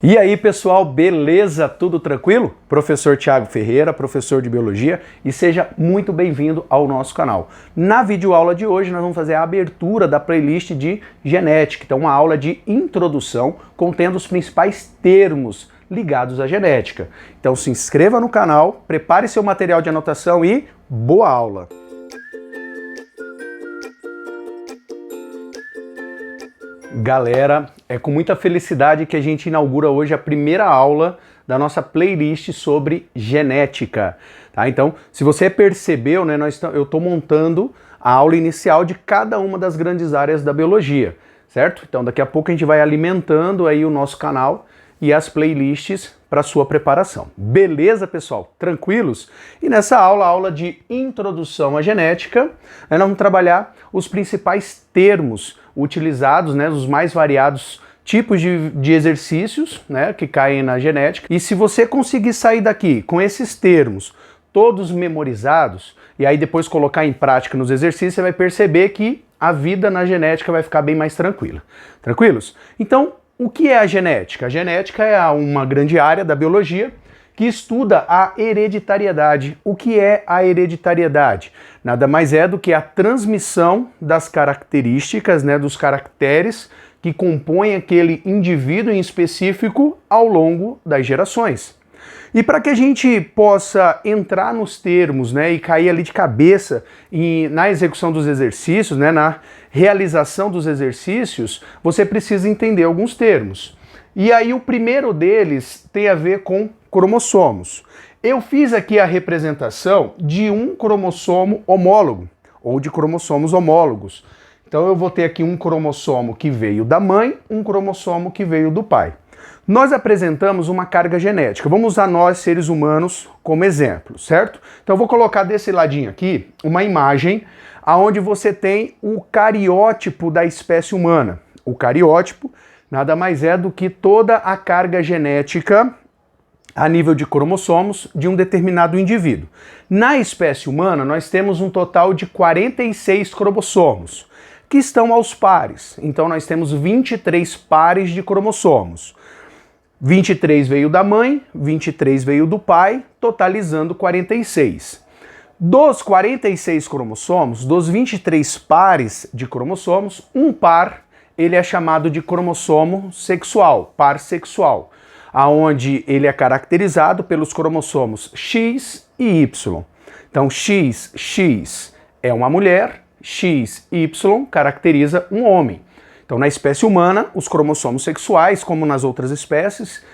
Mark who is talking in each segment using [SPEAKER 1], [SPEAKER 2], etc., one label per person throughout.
[SPEAKER 1] E aí pessoal, beleza? Tudo tranquilo? Professor Thiago Ferreira, professor de Biologia, e seja muito bem-vindo ao nosso canal. Na videoaula de hoje nós vamos fazer a abertura da playlist de Genética, então uma aula de introdução contendo os principais termos ligados à genética. Então se inscreva no canal, prepare seu material de anotação e boa aula! Galera, é com muita felicidade que a gente inaugura hoje a primeira aula da nossa playlist sobre genética. Tá? Então, se você percebeu, né, eu estou montando a aula inicial de cada uma das grandes áreas da biologia, certo? Então, daqui a pouco a gente vai alimentando aí o nosso canal e as playlists para sua preparação. Beleza, pessoal? Tranquilos? E nessa aula, a aula de introdução à genética, nós vamos trabalhar os principais termos utilizados, né, os mais variados tipos de exercícios, né, que caem na genética. E se você conseguir sair daqui com esses termos todos memorizados, e aí depois colocar em prática nos exercícios, você vai perceber que a vida na genética vai ficar bem mais tranquila. Tranquilos? Então, o que é a genética? A genética é uma grande área da biologia que estuda a hereditariedade. O que é a hereditariedade? Nada mais é do que a transmissão das características, né, dos caracteres que compõem aquele indivíduo em específico ao longo das gerações. E para que a gente possa entrar nos termos, né, e cair ali de cabeça na execução dos exercícios, né, na realização dos exercícios, você precisa entender alguns termos. E aí o primeiro deles tem a ver com cromossomos. Eu fiz aqui a representação de um cromossomo homólogo, ou de cromossomos homólogos. Então eu vou ter aqui um cromossomo que veio da mãe, um cromossomo que veio do pai. Nós apresentamos uma carga genética. Vamos usar nós, seres humanos, como exemplo, certo? Então eu vou colocar desse ladinho aqui uma imagem onde você tem o cariótipo da espécie humana. O cariótipo nada mais é do que toda a carga genética a nível de cromossomos de um determinado indivíduo. Na espécie humana, nós temos um total de 46 cromossomos, que estão aos pares. Então nós temos 23 pares de cromossomos. 23 veio da mãe, 23 veio do pai, totalizando 46. Dos 46 cromossomos, dos 23 pares de cromossomos, um par ele é chamado de cromossomo sexual, par sexual, aonde ele é caracterizado pelos cromossomos X e Y. Então X é uma mulher, XY caracteriza um homem. Então, na espécie humana, os cromossomos sexuais, como nas outras espécies,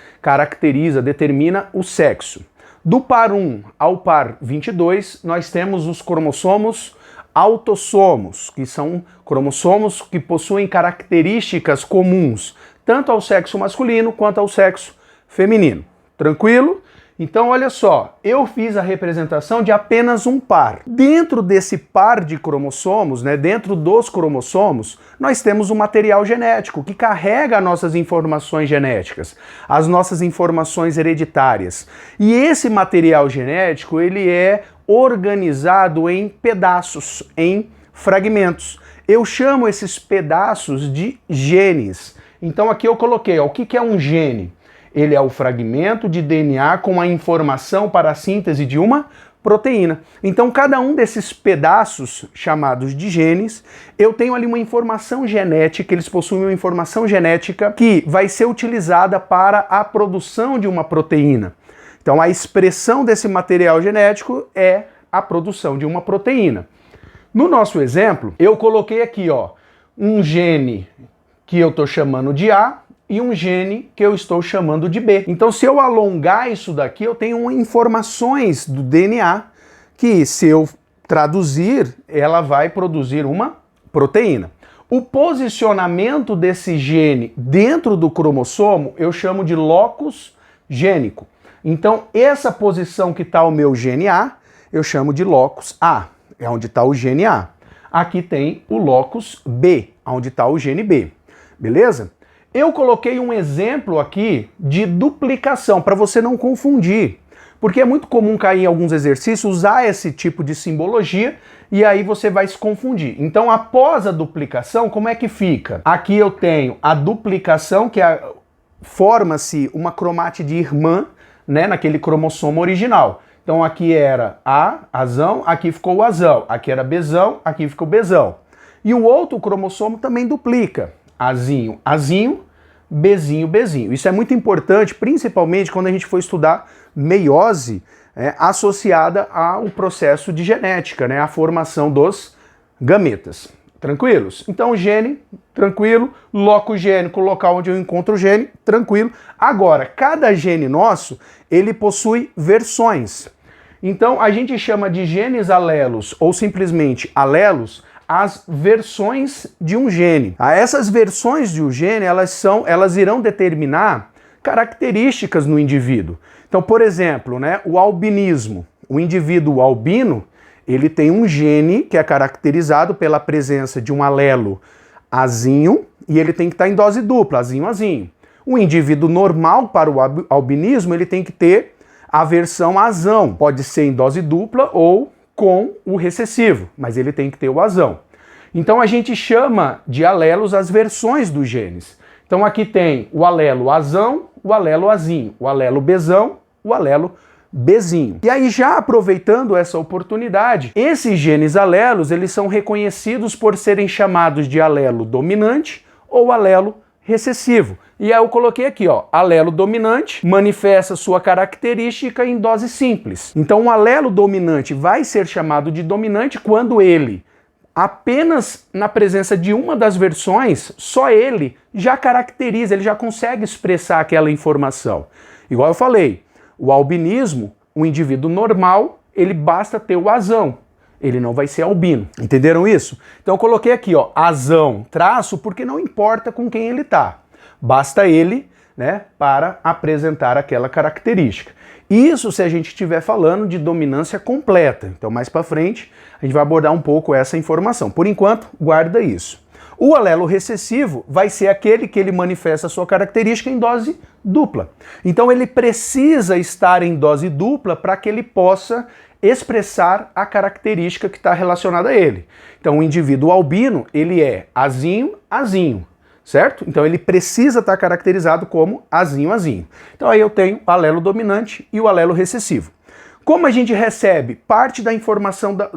[SPEAKER 1] determina o sexo. Do par 1 ao par 22, nós temos os cromossomos autossomos, que são cromossomos que possuem características comuns, tanto ao sexo masculino quanto ao sexo feminino. Tranquilo? Então, olha só, eu fiz a representação de apenas um par. Dentro desse par de cromossomos, né, dentro dos cromossomos, nós temos um material genético que carrega as nossas informações genéticas, as nossas informações hereditárias. E esse material genético, ele é organizado em pedaços, em fragmentos. Eu chamo esses pedaços de genes. Então, aqui eu coloquei, ó, o que é um gene? Ele é o fragmento de DNA com a informação para a síntese de uma proteína. Então, cada um desses pedaços, chamados de genes, eu tenho ali uma informação genética, eles possuem uma informação genética que vai ser utilizada para a produção de uma proteína. Então, a expressão desse material genético é a produção de uma proteína. No nosso exemplo, eu coloquei aqui, ó, um gene que eu estou chamando de A, e um gene que eu estou chamando de B. Então, se eu alongar isso daqui, eu tenho informações do DNA que, se eu traduzir, ela vai produzir uma proteína. O posicionamento desse gene dentro do cromossomo eu chamo de locus gênico. Então, essa posição que está o meu gene A, eu chamo de locus A, é onde está o gene A. Aqui tem o locus B, onde está o gene B. Beleza? Eu coloquei um exemplo aqui de duplicação, para você não confundir. Porque é muito comum cair em alguns exercícios usar esse tipo de simbologia e aí você vai se confundir. Então, após a duplicação, como é que fica? Aqui eu tenho a duplicação, que é forma-se uma cromátide irmã, né, naquele cromossomo original. Então aqui era A, azão, aqui ficou o azão. Aqui era Bzão, aqui ficou Bzão. E o outro cromossomo também duplica. Azinho, azinho, Bzinho, Bzinho. Isso é muito importante, principalmente quando a gente for estudar meiose, associada ao processo de genética, né, a formação dos gametas. Tranquilos? Então o gene, tranquilo, loco gênico, local onde eu encontro o gene, tranquilo. Agora, cada gene nosso, ele possui versões. Então a gente chama de genes alelos ou simplesmente alelos as versões de um gene. Essas versões de um gene, elas irão determinar características no indivíduo. Então, por exemplo, né, o albinismo. O indivíduo albino, ele tem um gene que é caracterizado pela presença de um alelo azinho e ele tem que estar em dose dupla, azinho, azinho. O indivíduo normal para o albinismo, ele tem que ter a versão azão. Pode ser em dose dupla ou com o recessivo, mas ele tem que ter o azão. Então a gente chama de alelos as versões dos genes. Então aqui tem o alelo azão, o alelo azinho, o alelo Bzão, o alelo Bzinho. E aí, já aproveitando essa oportunidade, esses genes alelos, eles são reconhecidos por serem chamados de alelo dominante ou alelo recessivo. E aí eu coloquei aqui, ó, alelo dominante manifesta sua característica em dose simples. Então o alelo dominante vai ser chamado de dominante quando ele, apenas na presença de uma das versões, só ele já caracteriza, ele já consegue expressar aquela informação. Igual eu falei, o albinismo, o indivíduo normal, ele basta ter o azão. Ele não vai ser albino. Entenderam isso? Então eu coloquei aqui, ó, azão, traço, porque não importa com quem ele tá. Basta ele, né, para apresentar aquela característica. Isso se a gente estiver falando de dominância completa. Então mais para frente a gente vai abordar um pouco essa informação. Por enquanto, guarda isso. O alelo recessivo vai ser aquele que ele manifesta a sua característica em dose dupla. Então ele precisa estar em dose dupla para que ele possa expressar a característica que está relacionada a ele. Então o indivíduo albino, ele é azinho, azinho, certo? Então ele precisa estar caracterizado como azinho, azinho. Então aí eu tenho o alelo dominante e o alelo recessivo. Como a gente recebe parte da informação da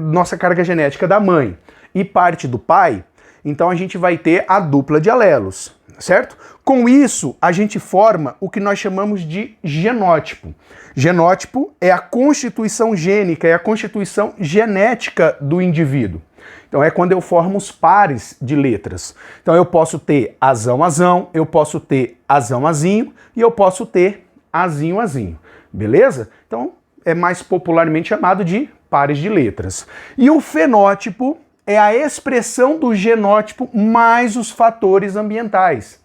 [SPEAKER 1] nossa carga genética da mãe e parte do pai, então a gente vai ter a dupla de alelos, certo? Com isso, a gente forma o que nós chamamos de genótipo. Genótipo é a constituição gênica, é a constituição genética do indivíduo. Então é quando eu formo os pares de letras. Então eu posso ter azão, azão, eu posso ter azão, azinho e eu posso ter azinho, azinho. Beleza? Então é mais popularmente chamado de pares de letras. E o fenótipo é a expressão do genótipo mais os fatores ambientais.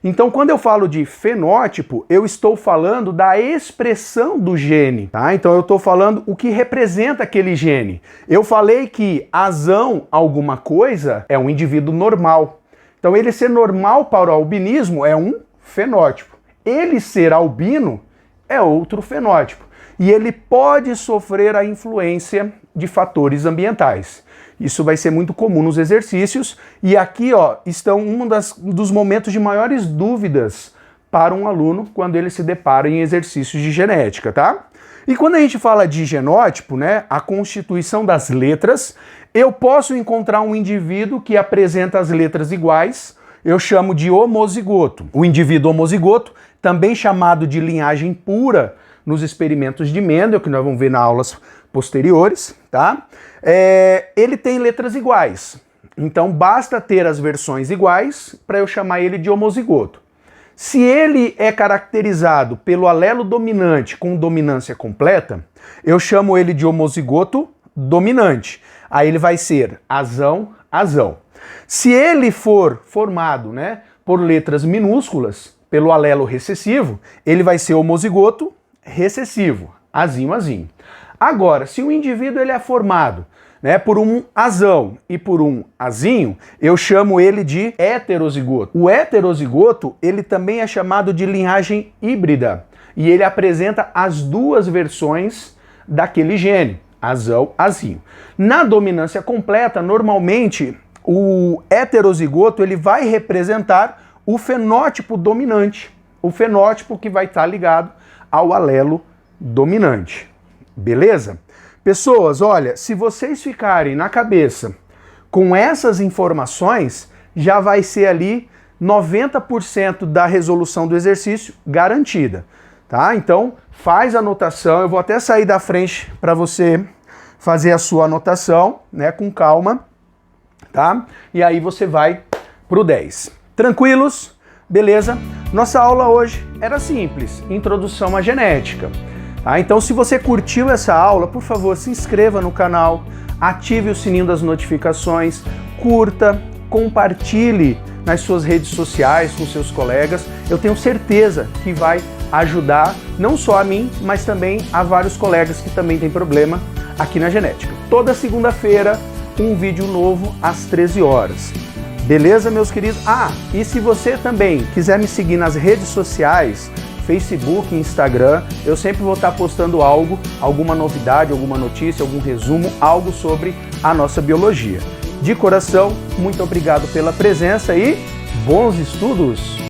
[SPEAKER 1] Então, quando eu falo de fenótipo, eu estou falando da expressão do gene, tá? Então eu estou falando o que representa aquele gene. Eu falei que azão alguma coisa é um indivíduo normal. Então ele ser normal para o albinismo é um fenótipo. Ele ser albino é outro fenótipo. E ele pode sofrer a influência de fatores ambientais. Isso vai ser muito comum nos exercícios. E aqui, ó, estão dos momentos de maiores dúvidas para um aluno quando ele se depara em exercícios de genética, tá? E quando a gente fala de genótipo, né, a constituição das letras, eu posso encontrar um indivíduo que apresenta as letras iguais, eu chamo de homozigoto. O indivíduo homozigoto, também chamado de linhagem pura nos experimentos de Mendel, que nós vamos ver nas aulas posteriores, tá? Ele tem letras iguais. Então basta ter as versões iguais para eu chamar ele de homozigoto. Se ele é caracterizado pelo alelo dominante com dominância completa, eu chamo ele de homozigoto dominante. Aí ele vai ser azão, azão. Se ele for formado, né, por letras minúsculas, pelo alelo recessivo, ele vai ser homozigoto recessivo, azinho, azinho. Agora, se o indivíduo ele é formado, né, por um azão e por um azinho, eu chamo ele de heterozigoto. O heterozigoto, ele também é chamado de linhagem híbrida, e ele apresenta as duas versões daquele gene, azão, azinho. Na dominância completa, normalmente, o heterozigoto ele vai representar o fenótipo dominante, o fenótipo que vai estar ligado ao alelo dominante. Beleza? Pessoas, olha, se vocês ficarem na cabeça com essas informações, já vai ser ali 90% da resolução do exercício garantida, tá? Então, faz a anotação, eu vou até sair da frente para você fazer a sua anotação, né, com calma, tá? E aí você vai pro 10. Tranquilos? Beleza? Nossa aula hoje era simples, introdução à genética. Tá? Então, se você curtiu essa aula, por favor, se inscreva no canal, ative o sininho das notificações, curta, compartilhe nas suas redes sociais com seus colegas. Eu tenho certeza que vai ajudar não só a mim, mas também a vários colegas que também têm problema aqui na genética. Toda segunda-feira, um vídeo novo às 13 horas. Beleza, meus queridos? Ah, e se você também quiser me seguir nas redes sociais, Facebook, Instagram, eu sempre vou estar postando algo, alguma novidade, alguma notícia, algum resumo, algo sobre a nossa biologia. De coração, muito obrigado pela presença e bons estudos!